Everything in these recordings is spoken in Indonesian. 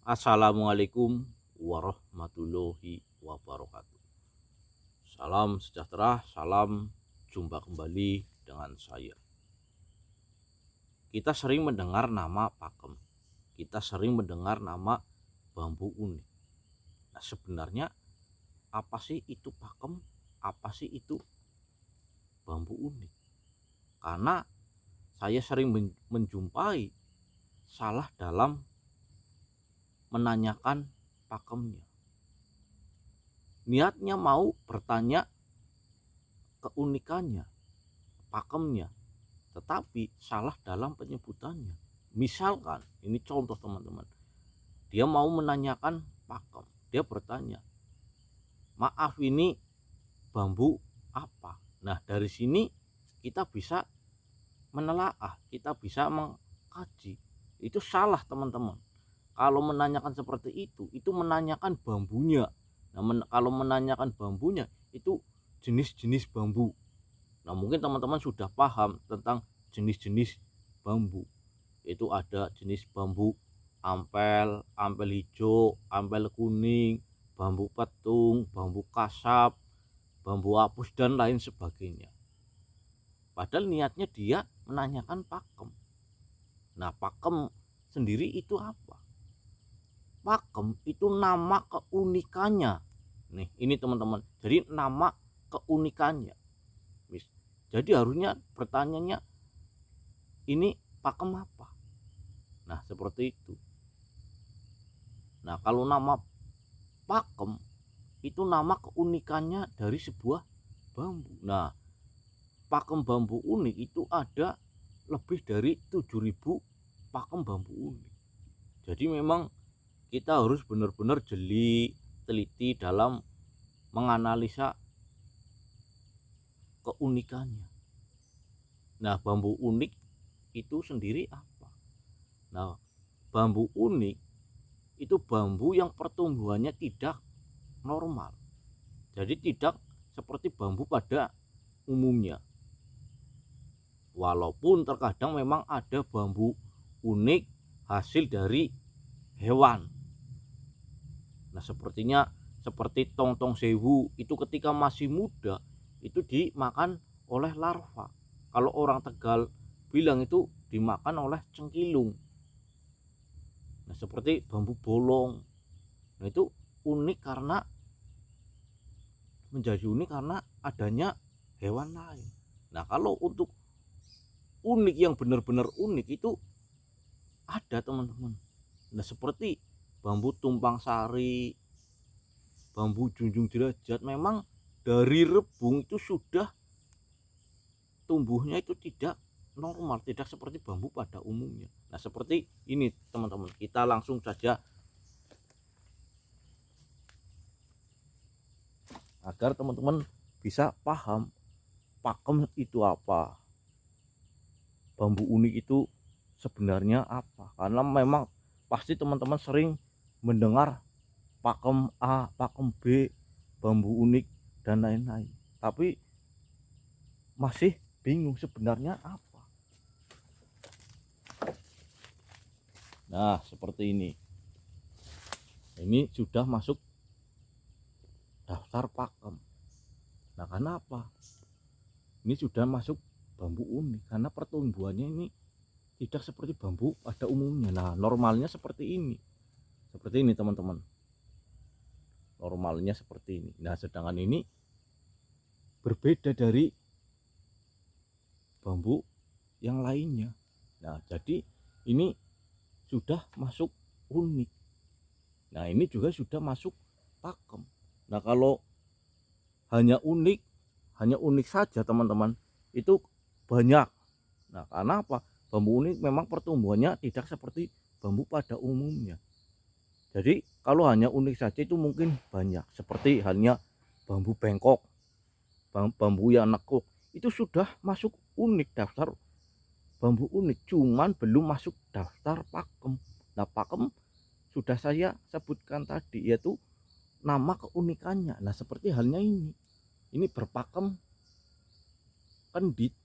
Assalamualaikum warahmatullahi wabarakatuh. Salam sejahtera, salam jumpa kembali dengan saya. Kita sering mendengar nama pakem, kita sering mendengar nama bambu unik. Nah, sebenarnya apa sih itu pakem? Apa sih itu bambu unik? Karena saya sering menjumpai salah dalam menanyakan pakemnya. Niatnya mau bertanya keunikannya, pakemnya, tetapi salah dalam penyebutannya. Misalkan, ini contoh teman-teman, dia mau menanyakan pakem, dia bertanya, maaf ini bambu apa? Nah, dari sini kita bisa menelaah, kita bisa mengkaji. Itu salah teman-teman. Kalau menanyakan seperti itu menanyakan bambunya. Nah, kalau menanyakan bambunya itu jenis-jenis bambu. Nah, mungkin teman-teman sudah paham tentang jenis-jenis bambu. Itu ada jenis bambu ampel, ampel hijau, ampel kuning, bambu petung, bambu kasap, bambu apus dan lain sebagainya. Padahal niatnya dia menanyakan pakem. Nah, pakem sendiri itu apa? Pakem itu nama keunikannya. Nih, ini teman-teman. Jadi nama keunikannya. Jadi harusnya bertanyanya, ini pakem apa? Nah, seperti itu. Nah, kalau nama pakem itu nama keunikannya dari sebuah bambu. Nah, pakem bambu unik itu ada lebih dari 7.000 pakem bambu unik. Jadi memang kita harus benar-benar jeli, teliti dalam menganalisa keunikannya. Nah, bambu unik itu sendiri apa? Nah, bambu unik itu bambu yang pertumbuhannya tidak normal. Jadi tidak seperti bambu pada umumnya. Walaupun terkadang memang ada bambu unik hasil dari hewan. Nah, seperti tongtong sewu itu ketika masih muda itu dimakan oleh larva. Kalau orang Tegal bilang itu dimakan oleh cengkilung. Nah, seperti bambu bolong. Nah, itu unik karena menjadi unik karena adanya hewan lain. Nah, kalau untuk unik yang benar-benar unik itu ada teman-teman. Nah, seperti bambu tumpang sari, bambu junjung derajat, memang dari rebung itu sudah tumbuhnya itu tidak normal, tidak seperti bambu pada umumnya. Nah, seperti ini teman-teman, kita langsung saja agar teman-teman bisa paham pakem itu apa, bambu unik itu sebenarnya apa. Karena memang pasti teman-teman sering mendengar pakem A, pakem B, bambu unik dan lain-lain, tapi masih bingung sebenarnya apa. Nah, seperti ini sudah masuk daftar pakem. Nah, kenapa ini sudah masuk bambu unik? Karena pertumbuhannya ini tidak seperti bambu pada umumnya. Nah, normalnya seperti ini teman-teman, normalnya seperti ini. Nah, sedangkan ini berbeda dari bambu yang lainnya. Nah, jadi ini sudah masuk unik. Nah, ini juga sudah masuk pakem. Nah, kalau hanya unik saja teman-teman, itu banyak. Nah, karena apa? Bambu unik memang pertumbuhannya tidak seperti bambu pada umumnya. Jadi kalau hanya unik saja itu mungkin banyak, seperti halnya bambu bengkok, bambu yang nekuk, itu sudah masuk unik, daftar bambu unik, cuman belum masuk daftar pakem. Nah, pakem sudah saya sebutkan tadi, yaitu nama keunikannya. Nah, seperti halnya ini berpakem kendit.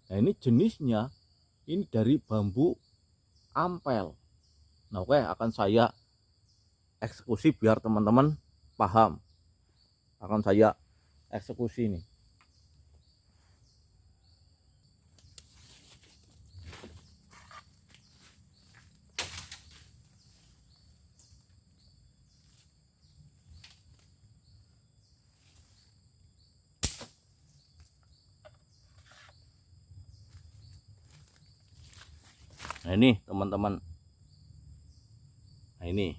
Nah, ini jenisnya ini dari bambu ampel. Nah, oke, akan saya eksekusi biar teman-teman paham. Akan saya eksekusi nih. Nah ini teman-teman, nah ini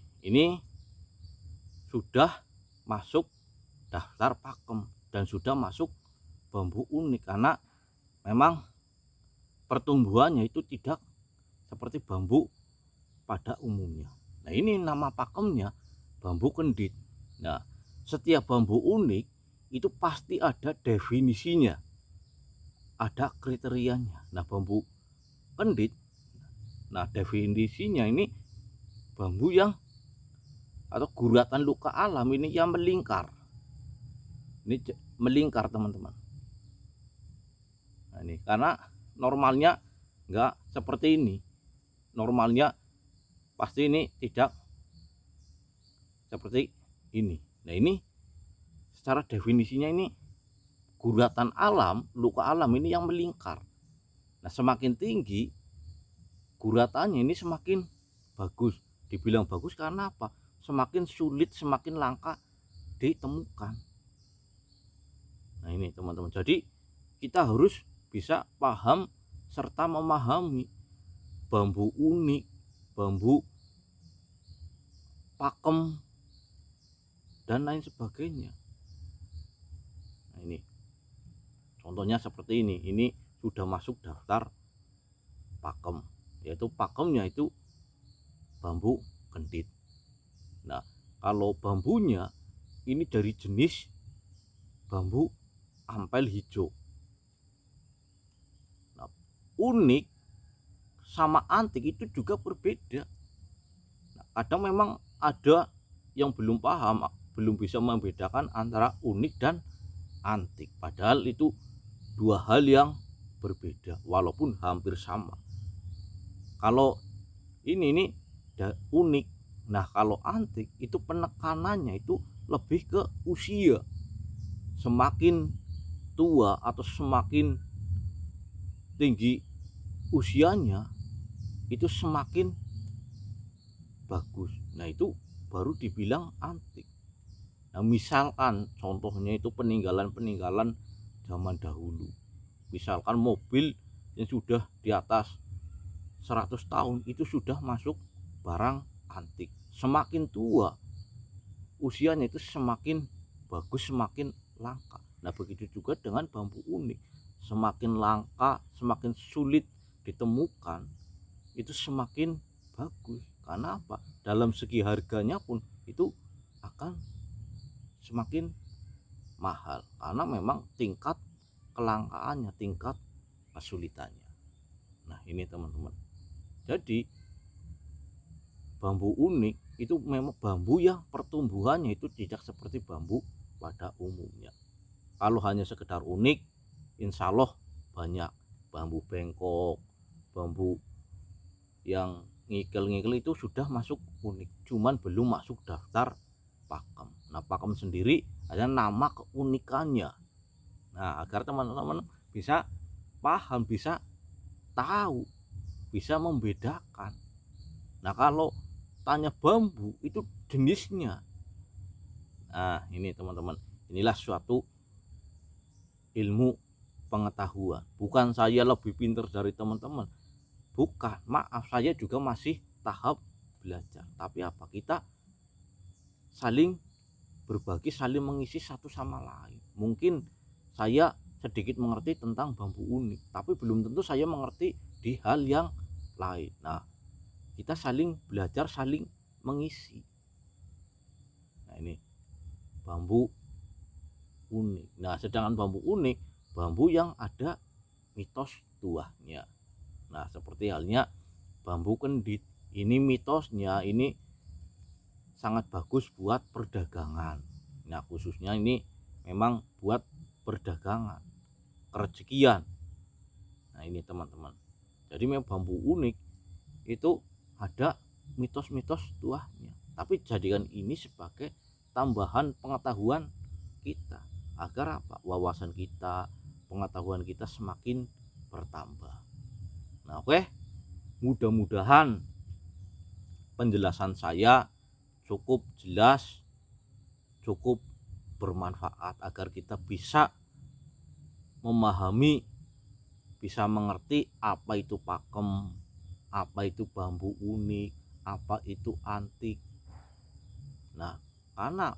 sudah masuk daftar pakem dan sudah masuk bambu unik, karena memang pertumbuhannya itu tidak seperti bambu pada umumnya. Nah ini nama pakemnya bambu kendit. Nah setiap bambu unik itu pasti ada definisinya, ada kriterianya. Nah bambu kendit, nah definisinya ini bambu yang atau guratan luka alam ini yang melingkar. Ini melingkar teman-teman. Nah ini karena normalnya enggak seperti ini. Normalnya pasti ini tidak seperti ini. Nah ini secara definisinya ini guratan alam, luka alam ini yang melingkar. Nah semakin tinggi guratannya ini semakin bagus. Dibilang bagus karena apa? Semakin sulit, semakin langka ditemukan. Nah ini teman-teman, jadi kita harus bisa paham serta memahami bambu unik, bambu pakem, dan lain sebagainya. Nah ini contohnya seperti ini sudah masuk daftar pakem, yaitu pakemnya itu bambu kendit. Nah kalau bambunya ini dari jenis bambu ampel hijau. Nah, unik sama antik itu juga berbeda. Nah, kadang memang ada yang belum paham, belum bisa membedakan antara unik dan antik, padahal itu dua hal yang berbeda walaupun hampir sama. Kalau ini unik. Nah kalau antik itu penekanannya itu lebih ke usia. Semakin tua atau semakin tinggi usianya itu semakin bagus. Nah itu baru dibilang antik. Nah misalkan contohnya itu peninggalan zaman dahulu. Misalkan mobil yang sudah di atas 100 tahun itu sudah masuk barang antik. Semakin tua usianya itu semakin bagus, semakin langka. Nah begitu juga dengan bambu unik. Semakin langka, semakin sulit ditemukan, itu semakin bagus. Karena apa? Dalam segi harganya pun itu akan semakin mahal, karena memang tingkat kelangkaannya, tingkat kesulitannya. Nah ini teman-teman, jadi bambu unik itu memang bambu yang pertumbuhannya itu tidak seperti bambu pada umumnya. Kalau hanya sekedar unik, insya Allah banyak bambu bengkok, bambu yang ngikil-ngikil itu sudah masuk unik, cuman belum masuk daftar pakem. Nah pakem sendiri ada nama keunikannya. Nah agar teman-teman bisa paham, bisa tahu, bisa membedakan. Nah kalau tanya bambu itu jenisnya. Nah ini teman-teman, inilah suatu ilmu pengetahuan. Bukan saya lebih pintar dari teman-teman, bukan, maaf, saya juga masih tahap belajar. Tapi apa, kita saling berbagi, saling mengisi satu sama lain. Mungkin saya sedikit mengerti tentang bambu unik, tapi belum tentu saya mengerti di hal yang lain. Nah kita saling belajar, saling mengisi. Nah ini bambu unik. Nah sedangkan bambu unik, bambu yang ada mitos tuahnya. Nah seperti halnya bambu kendit, ini mitosnya ini sangat bagus buat perdagangan. Nah khususnya ini memang buat perdagangan, kerejekian. Nah ini teman-teman, jadi memang bambu unik itu ada mitos-mitos tuahnya. tapi jadikan ini sebagai tambahan pengetahuan kita agar apa? Wawasan kita, pengetahuan kita semakin bertambah. Nah, oke. Mudah-mudahan penjelasan saya cukup jelas, cukup bermanfaat agar kita bisa memahami, bisa mengerti apa itu pakem, apa itu bambu unik, apa itu antik. Nah, karena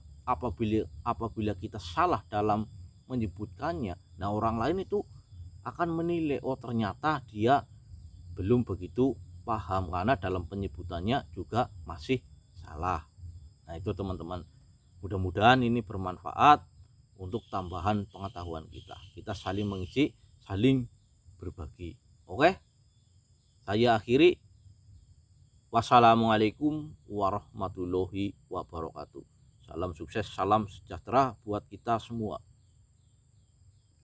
apabila kita salah dalam menyebutkannya, nah orang lain itu akan menilai, oh ternyata dia belum begitu paham karena dalam penyebutannya juga masih salah. Nah, itu teman-teman, mudah-mudahan ini bermanfaat untuk tambahan pengetahuan kita. Kita saling mengisi, saling berbagi. Oke, saya akhiri. Wassalamualaikum warahmatullahi wabarakatuh. Salam sukses, salam sejahtera buat kita semua.